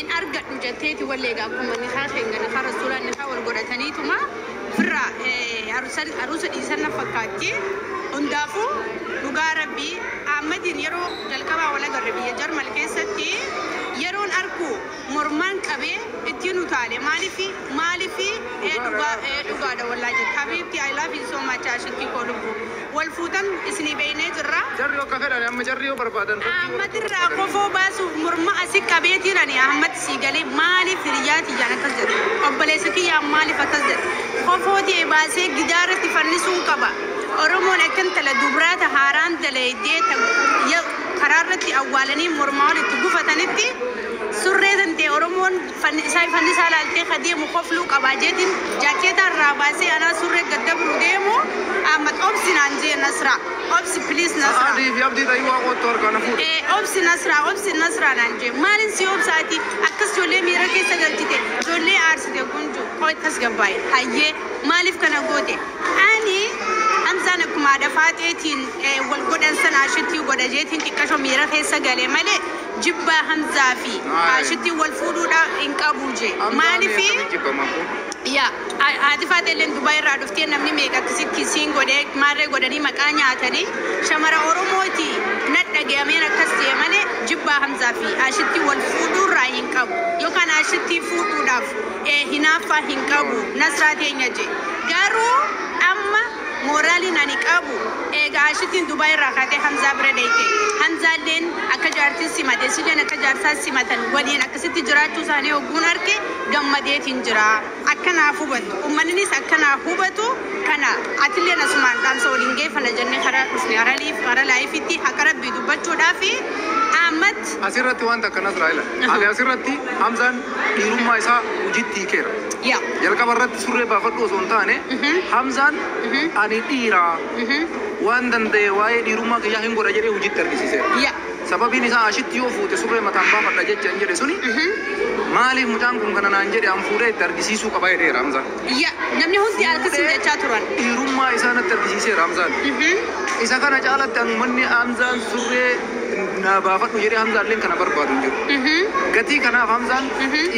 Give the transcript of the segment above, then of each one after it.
إن أرجع نجتيتي ولا جاكم من خاخين جنا خرسولا نخاول قرتني توما فرا عروس الإنسان فكاتي وندافو نجاربي أحمدين يرو جلكوا ولا جربي يجر ملكيستي يرون أركو مرمان كبي اتينو تالي مالي في دوغا دا ولا جت حبيبتي I love you so much عشان كيقولوا والفوتن اسني بيني جرا جريو كفر أنا أم جريو بربادن أحمد الرا كفو باسو مرما أسيك كبيتي راني أحمد سيجالي مالي فرياتي جانا كزر أبليسكي يا مالي فتزر كفو دي باسي جدارة تفنسون كبا أرمون أكن تلا دبرات هاران تلا يديت قرارتي أولاني مرمالي تقفة تنتي سرّيدن تي أرمون فني سالالتي خديه مخفلو كباجتين جاكيتا راباسي أنا سرّي قدام روديمو أحمد أوبسي نانجي نصرة أوبسي بليز نصرة أدي في أبدي تايوا قطور كنا فود أوبسي نصرة نانجي مالين سي أوبساتي أكس جولي ميرا كيسا قلتي جولي عرسي دي كنجو قوي تسقباي هاي مالف كنا قوتي أني أمزانا كما دفاتيتين والقدن سنة عشتي وقدجيتين تكاشو ميرا كيسا قلي مالي جبا همزة في عشتي والفودو دا إنكابوجي مالي في يا عاطفة اللين دبي رادفتين نمني ميكا كسين غودك ماري غودني مكاني عتني شمرا أوروموتي نتجي أمينا كستي مالي جبا همزة في عشتي والفودو را إنكابو يو كان عشتي فودو داف هنافا إنكابو نسراتي نجي غارو أما مورالي ناني كابو عشتين دبي راكاتي حمزة برديكي حمزة لين أكجارتي سماتي سجن أكجارسا سماتن ولين أكستي جراتو ساني وغوناركي جمديتين جرا أكنا فوبتو ومننيس أكنا فوبتو كنا أتلي نسمان دام سولينجي فنجني خرا نسني خرا لايفتي أكرب بيدو بتشو دافي أحمد أسيرتي وانت كنا إسرائيل على أسيرتي حمزة يروم ما يسا وجدتي كير يا يلقى برات سورة بافدو سونتانه حمزة أني تيرا وان دنده واي يروم ما كيا هم قرأ جري وجد تركيسه يا سبب ini saya asyik tiup itu suri mata ambang pada jajan jadi suni malih mutanggung karena nanjeri amfure tergisi su kabai deh Ramzan iya namanya hunti alkesin deh caturan di rumah isana tergisi Ramzan isa kan aja alat yang menni Ramzan suri nabafat menjadi Ramzan link karena berbadu jur gati karena Ramzan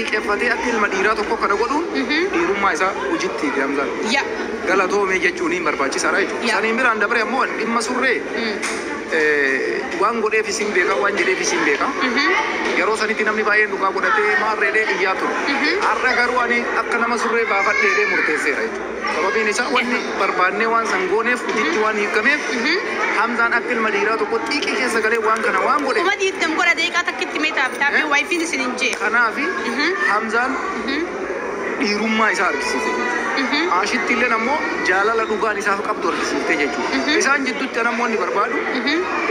ikefati akil madira toko karena godun di rumah isa ujit di Ramzan iya kalau tuh meja cuni berbaci sarai sana ini anda beri amuan di masure wan gode fisim beka wan jede fisim beka yaro sani tinam ni bayen duka godate marrede iyatu arra garwani akkana masurre bafat dede murte serai sabab ini sa wani barbanne wan sangone fujitti wan hikame hamzan akil madira to ko tiki ke sagale wan kana wan gode kuma di tam gora de ka takit meta tapi wifi ni sininje kana fi hamzan di rumah isa arkisise Ashit tille namo jala la duga ni safa kaptor kisite jechu isan jiddu tanamo ni barbadu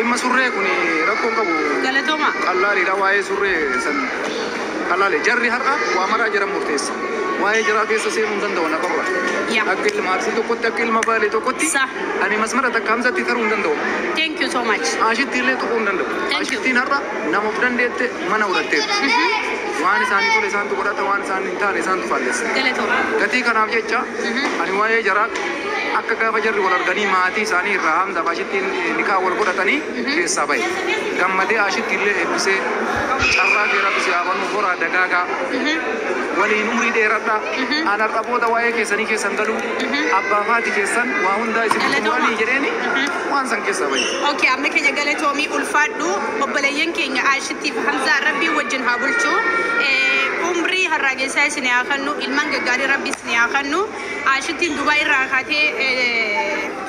imma surre kuni rakon kabu galatoma allari da waye surre san allale jarri harqa wa mara jara murtes waye jara ke sase mun danda wana kabra akil marsi to kotta akil mabali to kotti ani masmara ta kamza ti karun danda thank you so much ashit tille to kun danda ashit tin harqa namo dandete mana uratte وان ساني كل إنسان تقول أتوان سان إنسان إنسان تفعلس. كتي كنا بيجا أنا واي جرا أكك فجر ولا غني ماتي ساني رام دباشتين نكا ورقة تاني كسباي. كم مدة عشت كله بسه شرّا كيرا بسه أبان مفرا دعاء ولي نمري ديراتا أنا ربوا دواي كساني كسندلو أبا فاتي كسان وهوندا إسمه جريني وان سان كسباي. أوكي أمي كي جعله تومي ألفادو وبلاين كي عاشتي فهمزة ربي وجنها بلشوا عمري هالراجل سايسني أخنو المانجا قاري ربي سني أخنو عاشتي دبي راحتي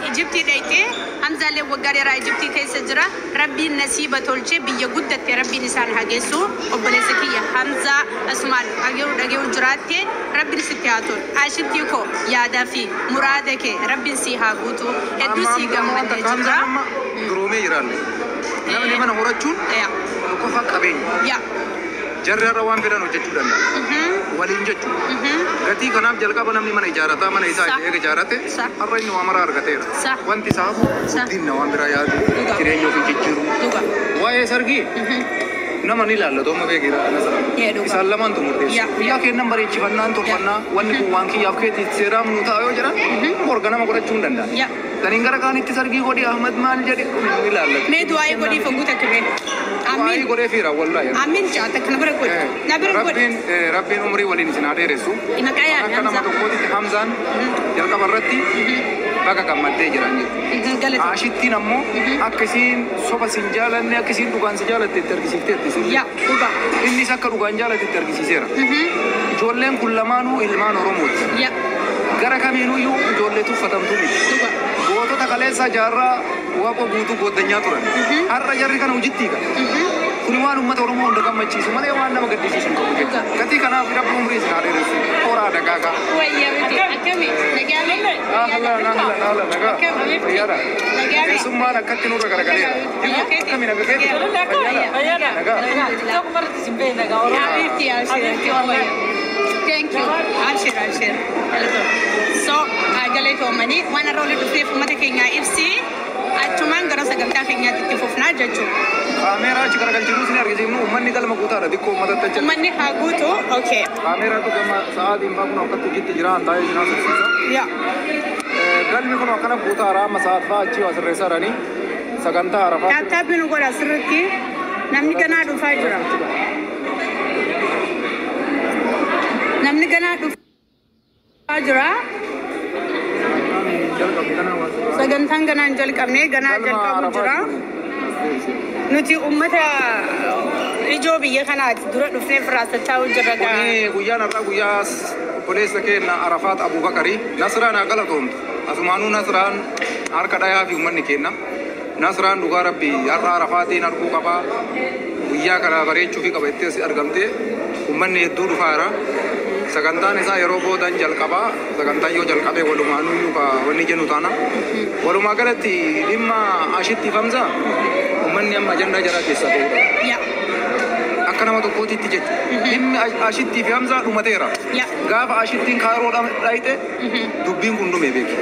إجبتي دايتي همزة اللي وقاري را إجبتي تيسجرا ربي النسيبة تولجي بيجودة ربي نسان هاجسو وبلسكية همزة أسمان أجيو جراتي ربي نسيتياتو عاشتي كو يادا في مرادك ربي نسيها قوتو هدو سيجا من تجرا درومي يران نحن من هورجون كوفا كابين جرّ روان بيرانو جتشودان ولين جتشو غتي كناب جلكا بنام ني من إجارة من إيسا إيه إجارة أرّي نو أمرا أرغتير وانتي صاحبو دين نوان بيرا ياد كيرينيو في جتشورو واي سرقي نماني لالا دوما بيجيرا إسالمان تمرتيس يا كينام بري چفنان توفنا واني كوانكي يابكي تيسيرام نوتا أيو جرا مورغانا مغورا چوندان دا تنينغرا كاني تسرقي قولي أحمد مال جدي نماني لالا مي دعاي قولي فقوتا كبه آمين قولي فيرا والله آمين جاتك نبرا قولي ربين عمري ولين سنادي رسو أنا ما تقولي حمزان جلك برتي بقى كم مدة جراني عاشتي نمو أكسين صوب سنجالة أكسين دوغان سنجالة تتركيسيت يا دوغا إني سكر دوغان جالة تتركيسيرا جولين كل مانو إلمان روموت يا gara kamiinu iyyuu ijoolleetu uffatamtu miti. Gootota kaleessa jaarraa waaqoo guutuu gooddannyaa turan. Har'a jarri kana hojittii qaba. Kun waan uummata Oromoo hunda gammachiisu malee waan nama gaddisiisu hin qabu jechuudha. Gatii kanaaf rabbi umrii isin haa dheeressu. Horaa dagaagaa. Wayyaa miti akkami nagaame. Naala nagaa. Fayyaadha. Keessummaan akkatti nurra garagaleera. Akkami naga keeti. Fayyaadha. Nagaa. Thank you. Abshir. So, galate omani wana role to play for mata Kenya FC. Achuman gara sagantaa keenyaatti itti fufnaa jechuudha. Kaameeraa achi garagalchinu sin argisiifnu uummanni galma guutaadha xiqqoo uummatatti achi. Uummanni haa guutu. Okay. Kaameeraatu gama sa'aatiin fa'aa kun akkatti hojiitti jira hantaa'ee sinaa tursiisa. Yaa. Galmi kun akkana guutaadha amma sa'aat fa'aa achi waa sirreessaa jiranii sagantaa arafaa. Taataabbiin nu godha sirriitti namni ganaa dhufaa jira. Namni ganaa dhufaa jira. Sagantaan ganaan jalqabnee ganaa jalqabu jira. Nuti uummata ijoo biyya kanaati dura dhufnee firaasattaa'u jirra gaa. Guyyaan har'aa guyyaa obboleessa keenya Arafaat Abubakarii Nasraan haa galatoomtu. Asumaanuu Nasraan harka dhayaa fi uummanni keenya. Nasraan dhugaa rabbi har'a Arafaatiin arguu qabaa. Guyyaa kana bareechuu fi qabattees argamtee uummanni hedduu dhufaa jira. Sagantaan isaa yeroo boodan jalqabaa sagantaan yoo jalqabee walumaanuu iyyuu wanni jennu taana walumaa galatti dhimma ashitti famsa uummanni amma ajandaa jaraa keessa ta'udha. Akka nama tokkootitti jechuudha. Dhimmi ashitti fi famsa dhumateera. Gaafa ashittiin kaaroo dhayite dubbiin kun dhume beeki.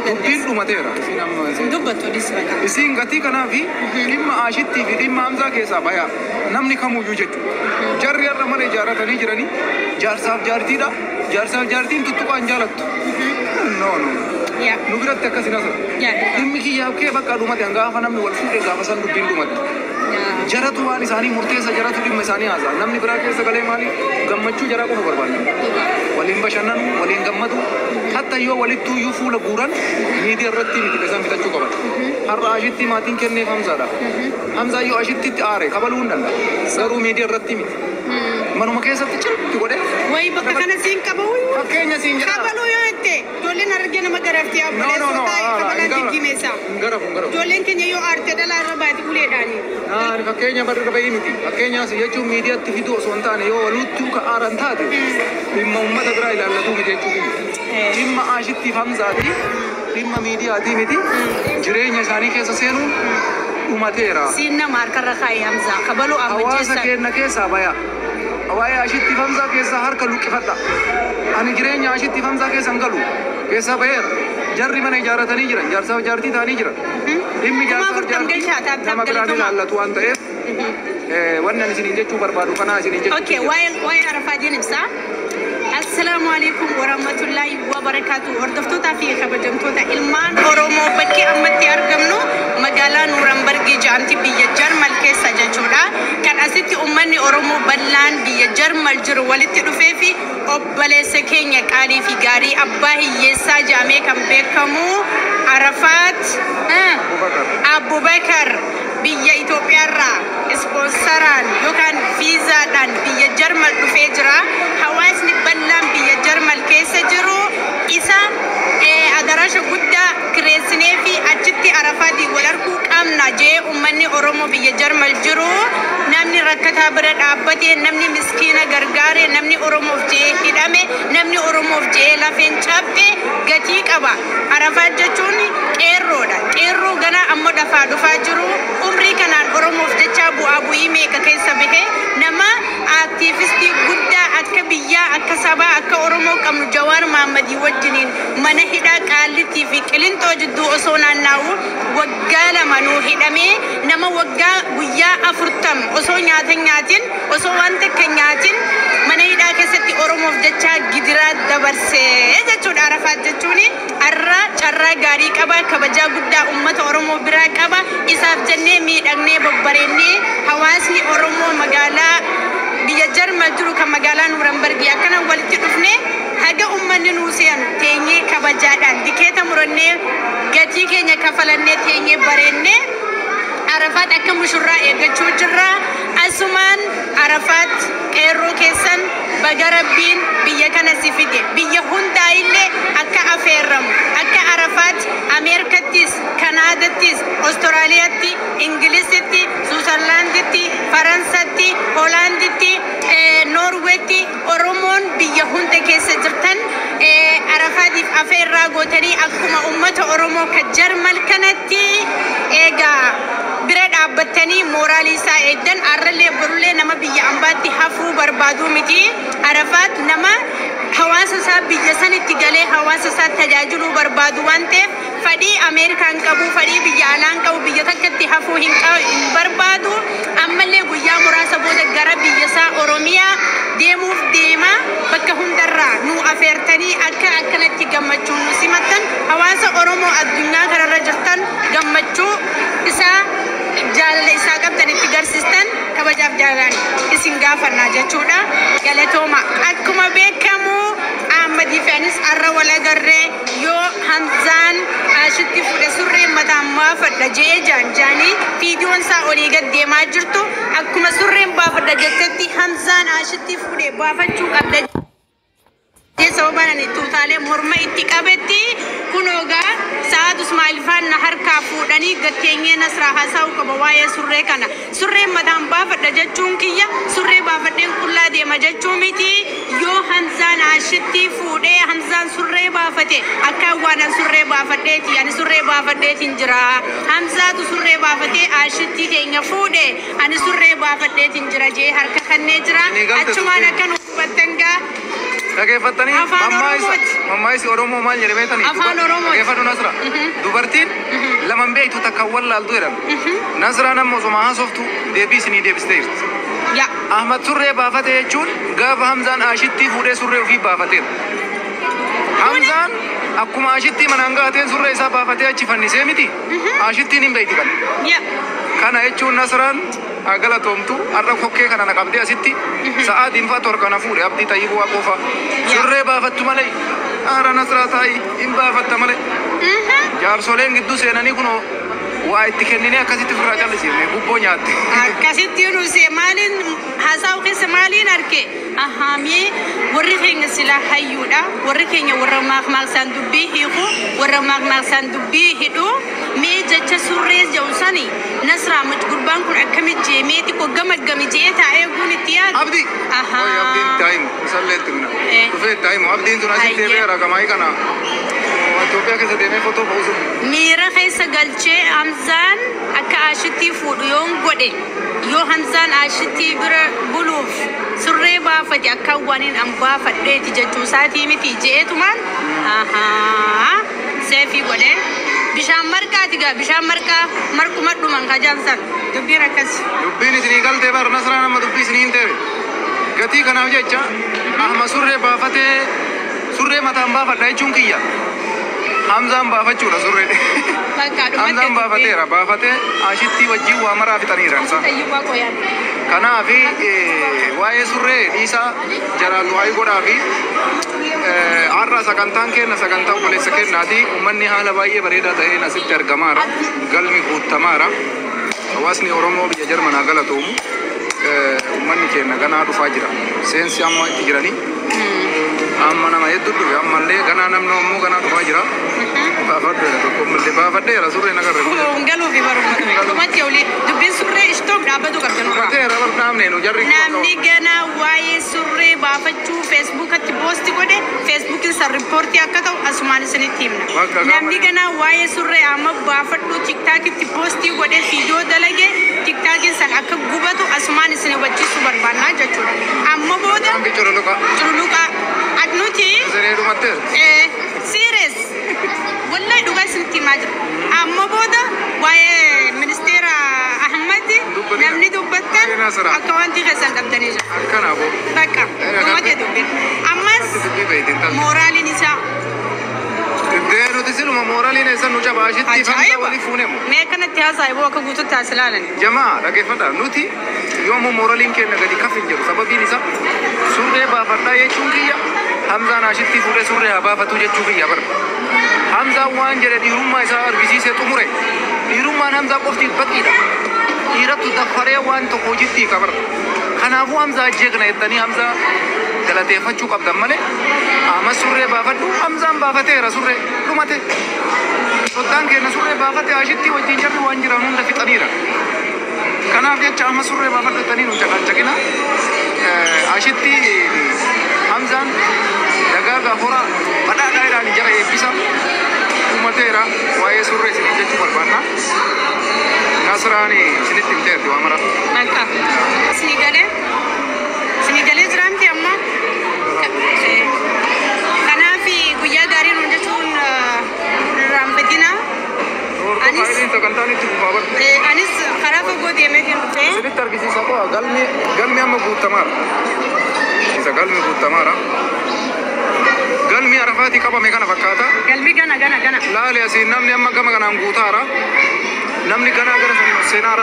Dubbiin dhumateera. Isin gatii kanaaf dhimma ashitti fi dhimma famsaa keessaa bayaa namni kamuyyuu jechuudha. Jarri har'a mana ijaaratanii jiranii jaarsaaf jaartiidha. Jaarsaaf jaartiin tuttuqaan jaalattu. No. Nu biratti akkasina sana. Dhimmi kiyyaaf kee bakka dhumate gaafa namni wal fuudhee gaafa san dubbiin dhumate. Jaratu waan isaanii murteessa jaratu dhimma isaanii haasa'a. Namni biraa keessa galee maali gammachuu jaraa qofa barbaada. Waliin bashannanu, waliin gammadu. Hatta yoo walittuu iyyuu fuula guuran miidiyaa irratti miti isaan bitachuu qaban. Har'a ashitti maatiin kenneef Hamzaadha. Hamzaa yoo ashittitti aare kabaluu hin danda'a. Garuu miidiyaa irratti miti. Manuma keessatti cirti godhe. Wayi bakka kana siin qabu. Fakkeenya siin jedha. Kabaluu yoo jette ijoolleen argee nama garaafti abboleessoo taa'e kabalaan diggimeessa. Garafu. Ijoolleen keenya yoo aarte dhalaa irra baati uleedhaani. Fakkeenya barra bahii miti. Fakkeenyaas jechuun miidiyaatti fiduu osoo hin taane yoo waluttuu ka aaran taate dhimma uummata biraa ilaallatu miti jechuudha. Dhimma ashittiif Hamzaati dhimma miidiyaatii miti jireenya isaanii keessa seenuun dhumateera. Siin nama harkarra kaa'ee Hamzaa kabaluu ammacheessa. Hawaasa keenya keessaa bayaa. Waa'ee ashittiif Hamzaa keessaa harka luqqifadha. Ani jireenya ashittiif Hamzaa keessa hin galu. Keessaa baheera. Jarri mana ijaaratanii jiran. Jaarsaaf jaartii ta'anii jiran. Dhimmi jaarsaaf jaartii nama biraan ilaallatu waan ta'eef wanni ani isiniin jechuu barbaadu kanaa isiniin jechuu. Okay, waa'ee Arafaa ibsaa. Assalamu alaikum warahmatullahi wabarakatuh. Hordoftoota fi kabajamtoota ilmaan Oromoo bakki ammatti argamnu magaalaa Nuurambargii jedhamti biyya Jarmal keessa jechuudha. Kan asitti uummanni Oromoo bal'aan biyya Jarmal jiru walitti dhufee fi obboleessa keenya qaalii fi gaarii abbaa hiyyeessaa jedhamee kan beekamu Arafaat Abubakar biyya Itoophiyaarraa ispoonsaraan yookaan viizaadhaan biyya Jarmal dhufee jira. Hawaasni bal'aan biyya Jarmal keessa jiru isa adarasha guddaa kireessinee fi achitti Arafaatii wal arguu qabna jee uummanni Oromoo biyya Jarmal jiru namni rakkataa bira dhaabbatee namni miskiina gargaaree namni Oromoof jee hidhame namni Oromoof jee lafeen cabbe gatii qaba. Arafaat jechuun qeerroodha. Qeerroo ganaa ammoo dafaa dhufaa jiru umrii kanaan Oromoof jecha bu'aa bu'ii meeqa keessa bahe nama aktiivistii guddaa akka biyyaa akka sabaa akka Oromoo qabnu Jawaar Mahammadii wajjiniin mana hidhaa Qaallittii fi Qilintoo jidduu osoo naanna'u waggaa lama nuu hidhamee nama waggaa guyyaa 40 osoo nyaata nyaatin osoo waan takka nyaatin mana hidhaa keessatti Oromoof jecha gidiraa dabarsee jechuudha. Arafaat jechuun har'a carraa gaarii qaba kabajaa guddaa uummata Oromoo biraa qaba isaaf jennee miidhagnee babbareennee hawaasni Oromoo مقالة بيجر مجرو كمقالة نورنبرغ أكنا ولتي دفنه هذا أمني نوسيان تيني كبجادان دكيتا مرنة قتي كينيا كفلنة تيني برنة عرفات أكم مشروع يجتشو جرا أسمان عرفات إيرو كيسن بجربين بيجانا سفيدة بيجهون دايلة أكا أفيرم أكا عرفات أمريكا تيس كندا تيس أستراليا تي إنجليز تي سويسرلاند تي فرنسا تي هولندا تي نرويج تي أورومون بيجهون تكيس جرتن عرفات أفيرا غوتني أكما أمة أورومو كجرمال كنتي إيجا برد أبتني مورالي سايدن أرلي برولي نما بيجي أمباتي حفو بربادو متي عرفات نما حواس ساب بيجسني تجالي حواس ساب تجاجلو بربادو وانته فدي أمريكا كابو فدي بيجالان كابو بيجتك تحفو هنكا بربادو أما اللي بيجا مراسبو دكرا بيجسا أوروميا ديموف ديما بكهم درا نو أفيرتني أكا نتيجمتشو نسمتن حواس أورومو الدنيا كررجتن جمتشو إسا جال إسا قبضن اتقار سيستن كبجاب جالان إسنغافر ناجتشودا يالتوما أكما بيكامو أمدي فانس أرى ولا غرّي يو همزان شتي فودة سوري مدام وافد جي جاني فيديون سا أوليغت ديما جرتو أكما سوري بافد جتتي همزان شتي فودة بافد شو قبل سوبانا نتوتالي مرمى اتقابتي كنوغا سعد اسماعيل فان نهر كافوداني غتيني نصر حساو كبوايا سوري كانا سوري مدام بافد جچون كيا سوري بافدين كلا دي مجچوميتي يو همزان عاشتي فودي همزان سوري بافتي اكا وانا سوري بافتي يعني سوري بافتي تنجرا همزات سوري بافتي عاشتي تينيا فودي انا سوري بافتي تنجرا جي حركه خنجرا اچمانا كانو بتنگا Oke, fatani. Mamais Oromo mal jadi betani. Oke, fatu Nasra. Dubartin, lama mbak itu tak kawal lalu eram. Nasra nama Zoma Softu, Davis ni Davis Davis. Ya. Ahmad Surre bafate chun, Gav Hamzan Ashiti Fude Surre ufi bafate. Hamzan, aku mah Ashiti manangga aten Surre isa bafate achifani semiti. Ashiti ni mbak itu kan. Ya. Karena chun Nasran. Agala tomtu, arra kokke kana nakabde asitti. Saat infat orkana fude abdi tayibu akofa. Surre bafatu malay. Ara Nasra tayi imba fatta malay. Jar solen giddu senani kuno. Wa itikennini akasitti furra jalisi me bubbo nyaatti. Akasitti unu se malin hasaw khis malin arke. Ahami warri kenya sila hayyuda. Warri kenya warra mak sandubbi hiqu. Warra mak sandubbi hidu. Me jecha surre jawsani. Nasra mutgurban kun akamit jemeti ko gamad gamijeta aygun tiyad. Abdi. Aha. Oh abdi time salletumna. Tufe time abdi intuna sitte vera kamai kana. Ethiopia ke sademe foto bozu. Mira khaisa galche Hamzan akka ashiti fudu yon gode. Yo Hamzan ashiti bira buluf. Surre ba fati akka wanin am ba fadde ti jechu sati miti jeetuman. Aha. Sefi gode. Bisham marka tiga bisham marka marku maddu man kajansan. Dubbi rakas. Dubbi ni sini galte bar Nasra nama dubbi sini inte. Gati kana jecha. Ahmad surre ba fate surre matam ba fadde chunkiya. Hamzan bafachuu la surre. Hamzan bafateera bafate ashiti wajji wa mara fitaniira nsa. Kanaafi waa'ee surre dhiisa jaraan du'aayi godhaafi har'a sagantaan kenna sagantaa obboleessa kennaati uummanni haala baay'ee bareedaa ta'een asitti argamaara galmi guutamaara hawaasni Oromoo biyya Jarmanaa galatoomu uummanni keenya ganaa dhufaa jira seensi amma itti jiranii amma nama hedduu dhufe ammallee ganaa namni ammoo ganaa dhufaa jira. Bafaddeera tokko malee bafaddeera surre nagarre. Galuu fi barumsa. Tumatti oli dubbiin surree ishtoom dhaabbatu qabdan irraa. Bafaddeera barnaamne nu jarri. Namni ganaa waa'ee surree baafachuu feesbuukatti poosti godhe feesbuukiin san riippoortii akka ta'u asumaan isinitti himna. Namni ganaa waa'ee surree amma baafadhuu tiktaakitti poostii godhe fiidiyoo dalage tiktaakiin san akka gubatu asumaan isin hubachiisuu barbaannaa jechuudha. Amma booda. Cululuqa. Adnuti. Zereedu matteer. Serious. Wallahi dhugaa isinitti himaa jira. Amma booda waa'ee ministeera Ahmad namni dubbattan akka wanti keessan dhabdanii jira. Kanaafuu. Bakka dhumate dubbin. Ammas moraaliin isaa. nuti siluma mooraliin eessa nu cabaashitti fanta walii fuunemu. Mee kanatti haasa'e akka guututti haasilaalan. Jamaa dhaggeeffadha nuti yoomuu mooraliin kenna gadi kaf hin jedhu sababiin isaa surree baafadhaa jechuun kiyya Hamzaan ashitti fuudhee surree haa baafatu jechuu kiyya bara. Hamzaan waan jedhe dhiirummaa isaa argisiisee xumure. Dhiirummaan Hamzaa qofti baqiidha. Dhiirattu daffaree waan tokko hojiitti qabara. Kanaafuu Hamzaa jeeqna jettanii Hamzaa galateeffachuu qabdan malee amma surree baafadhu Hamzaan baafateera surree dhumate. Soddaan keenya surree baafate ashitti wajjin jarri waan jiran hunda fixaniira. Kanaaf jecha amma surree baafadhu jettanii nu caqacaqina. Ashitti Hamzaan dagaaga horaa badhaadhaadhaan jara eebbisa. Dhumateera waa'ee surree isin jechuu barbaanna. Nasraani isinitti himteerti waa mara. Akka sinigalee jiraanti amma kanaaf guyyaa gaarii nuun jechuun raanfatina. Anis karaa fagoo deemeetiin dhufee. Isinitti argisiisa koo galmi amma guutamaara. Isa galmi guutamaara. Galmi Arafaati qabame kana fakkaata. Galmi gana. Laali asiin namni amma gama kanaan guutaara. Namni ganaa gara seenaa